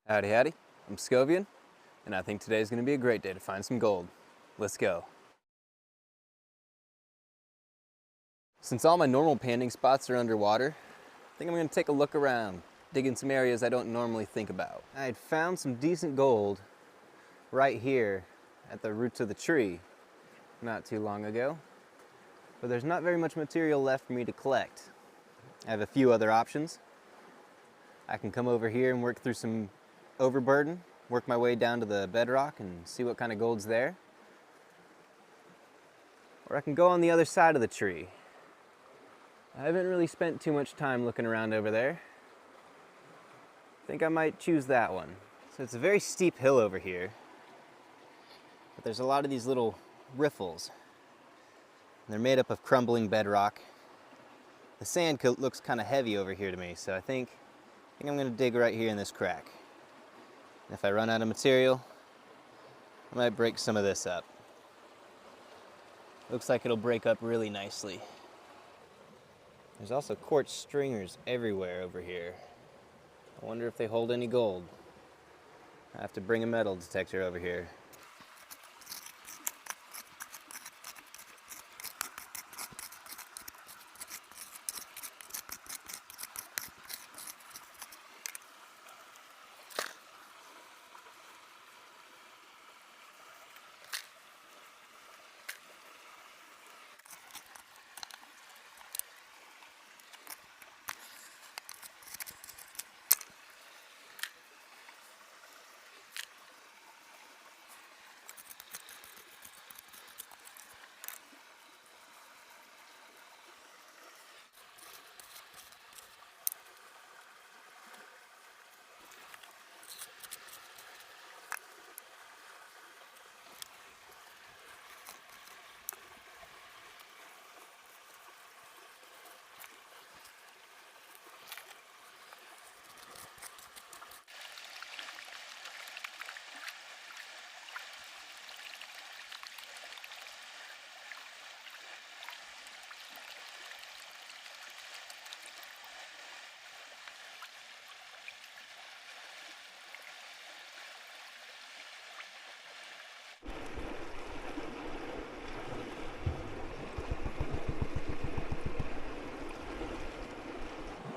Howdy howdy, I'm Scovian, and I think today's going to be a great day to find some gold. Let's go. Since all my normal panning spots are underwater, I think I'm going to take a look around, dig in some areas I don't normally think about. I had found some decent gold right here at the roots of the tree not too long ago, but there's not very much material left for me to collect. I have a few other options. I can come over here and work through some overburden, work my way down to the bedrock and see what kind of gold's there. Or I can go on the other side of the tree. I haven't really spent too much time looking around over there. I think I might choose that one. So it's a very steep hill over here, but there's a lot of these little riffles. They're made up of crumbling bedrock. The sand looks kind of heavy over here to me, so I think I'm going to dig right here in this crack. If I run out of material, I might break some of this up. Looks like it'll break up really nicely. There's also quartz stringers everywhere over here. I wonder if they hold any gold. I have to bring a metal detector over here.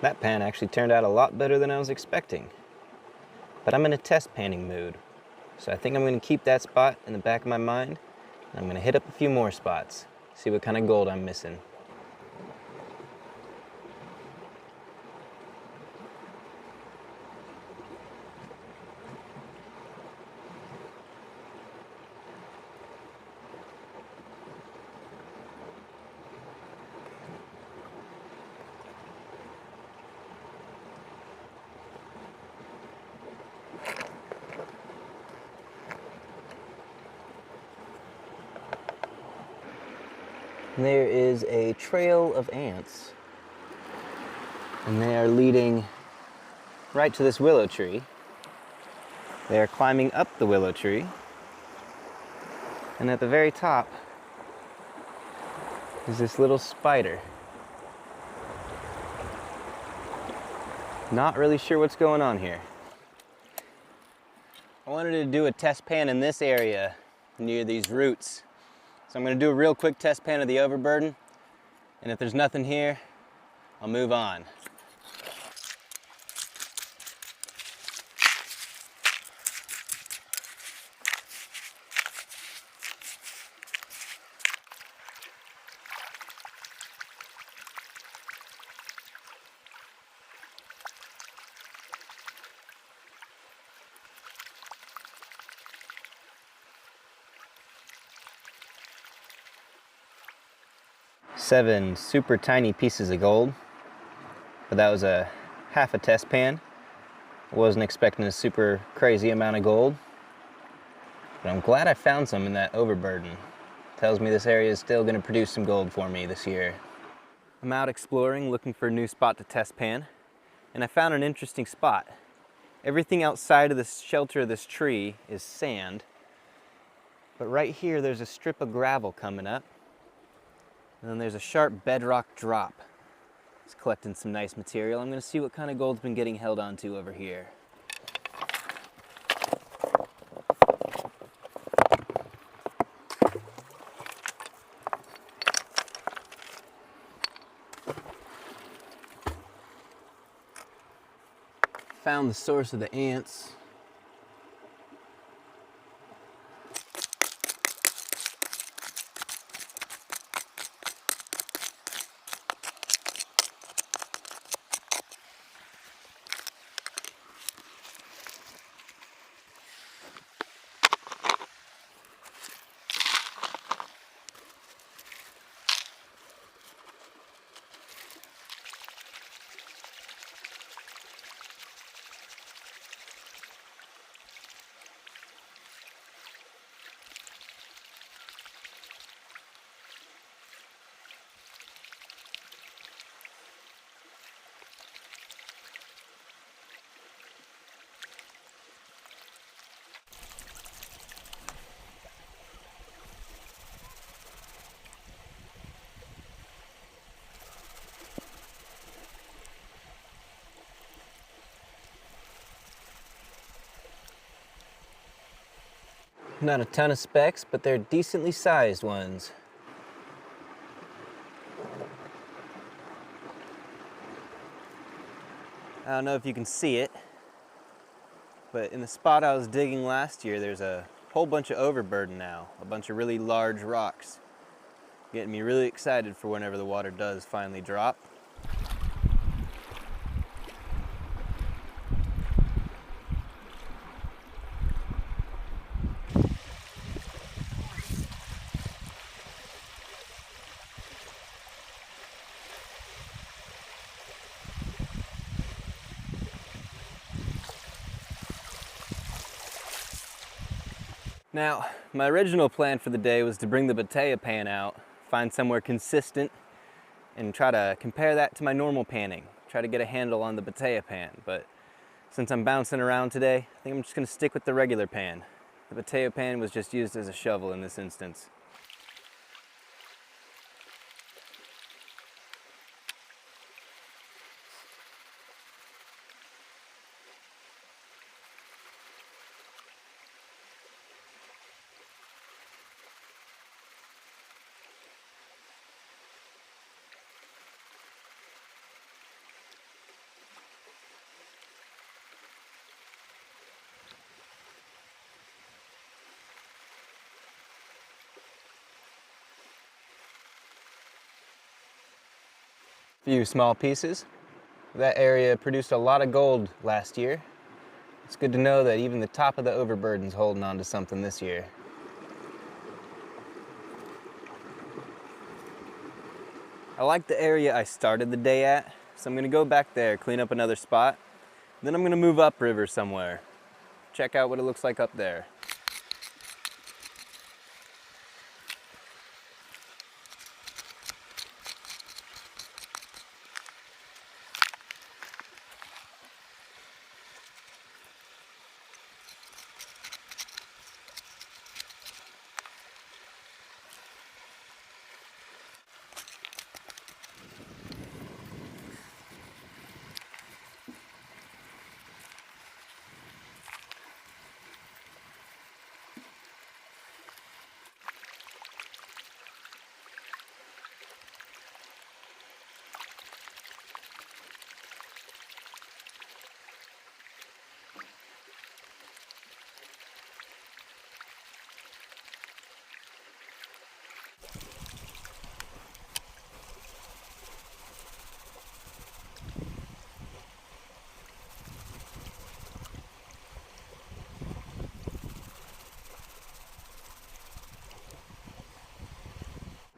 That pan actually turned out a lot better than I was expecting. But I'm in a test panning mood, so I think I'm going to keep that spot in the back of my mind, and I'm going to hit up a few more spots, see what kind of gold I'm missing. There is a trail of ants, and they are leading right to this willow tree. They are climbing up the willow tree, and at the very top is this little spider. Not really sure what's going on here. I wanted to do a test pan in this area near these roots. So I'm going to do a real quick test pan of the overburden, and if there's nothing here, I'll move on. Seven super tiny pieces of gold, but that was half a test pan. I wasn't expecting a super crazy amount of gold, but I'm glad I found some in that overburden. Tells me this area is still going to produce some gold for me this year. I'm out exploring, looking for a new spot to test pan, and I found an interesting spot. Everything outside of the shelter of this tree is sand, but right here there's a strip of gravel coming up. And then there's a sharp bedrock drop. It's collecting some nice material. I'm going to see what kind of gold's been getting held onto over here. found the source of the ants. Not a ton of specks, but they're decently sized ones. I don't know if you can see it, but in the spot I was digging last year, there's a whole bunch of overburden now, a bunch of really large rocks. Getting me really excited for whenever the water does finally drop. Now, my original plan for the day was to bring the botella pan out, find somewhere consistent, and try to compare that to my normal panning. Try to get a handle on the botella pan, but since I'm bouncing around today, I think I'm just gonna stick with the regular pan. The botella pan was just used as a shovel in this instance. Few small pieces. That area produced a lot of gold last year. It's good to know that even the top of the overburden's holding on to something this year. I like the area I started the day at, so I'm gonna go back there, clean up another spot, then I'm gonna move upriver somewhere. Check out what it looks like up there.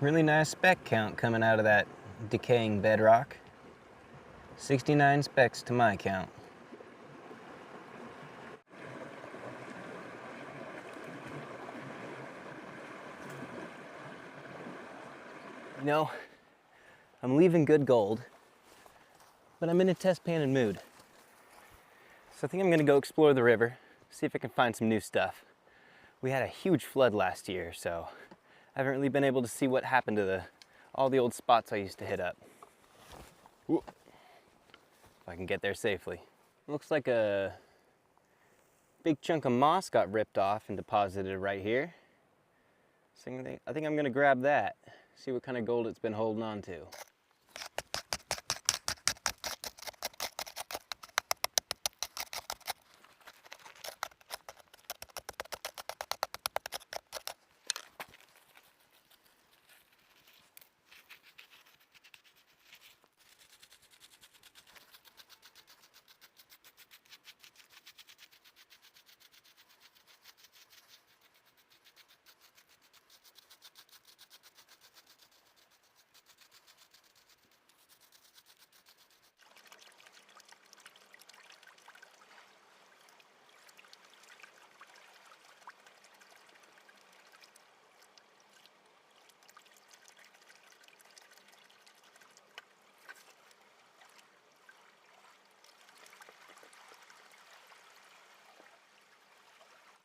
Really nice speck count coming out of that decaying bedrock. 69 specks to my count. You know, I'm leaving good gold, but I'm in a test panning mood. So I think I'm gonna go explore the river, see if I can find some new stuff. We had a huge flood last year, so I haven't really been able to see what happened to all the old spots I used to hit up. Ooh. If I can get there safely. Looks like a big chunk of moss got ripped off and deposited right here. So I think I'm gonna grab that, see what kind of gold it's been holding on to.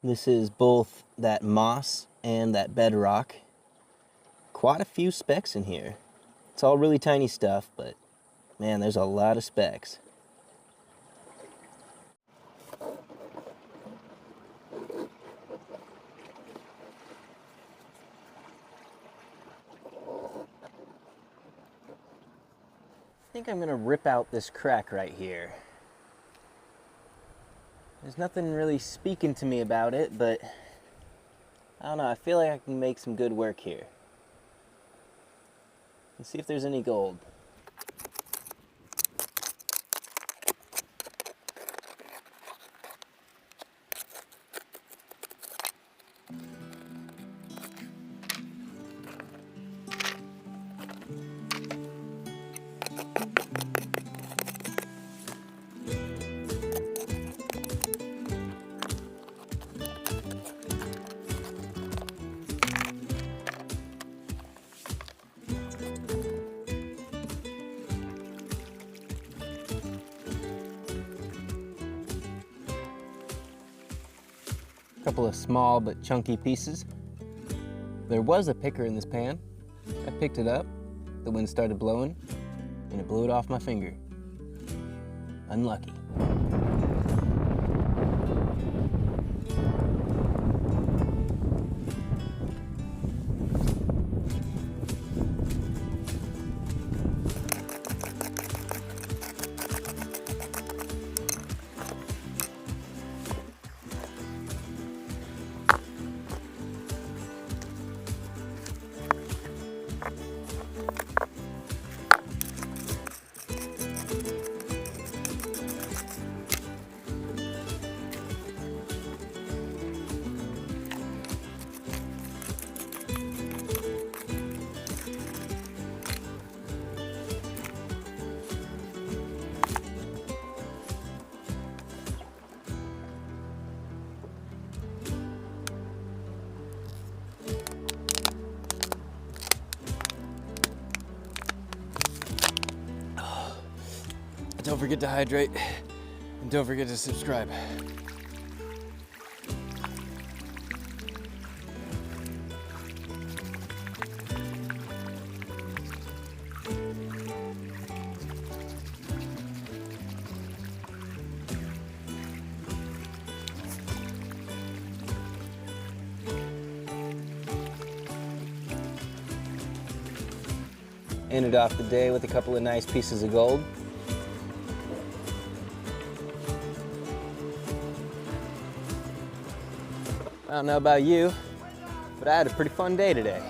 This is both that moss and that bedrock. Quite a few specks in here. It's all really tiny stuff, but man, there's a lot of specks. I think I'm gonna rip out this crack right here. There's nothing really speaking to me about it, but I don't know, I feel like I can make some good work here. Let's see if there's any gold. Couple of small but chunky pieces. There was a picker in this pan. I picked it up, the wind started blowing, and it blew it off my finger. Unlucky. Don't forget to hydrate, and don't forget to subscribe. Ended off the day with a couple of nice pieces of gold. I don't know about you, but I had a pretty fun day today.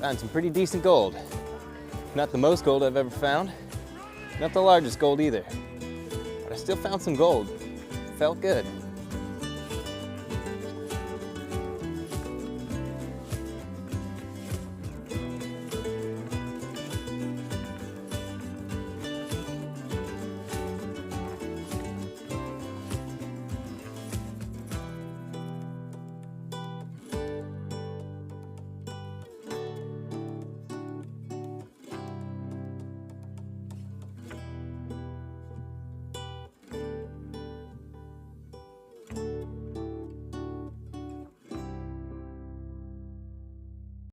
Found some pretty decent gold. Not the most gold I've ever found, not the largest gold either, but I still found some gold. Felt good.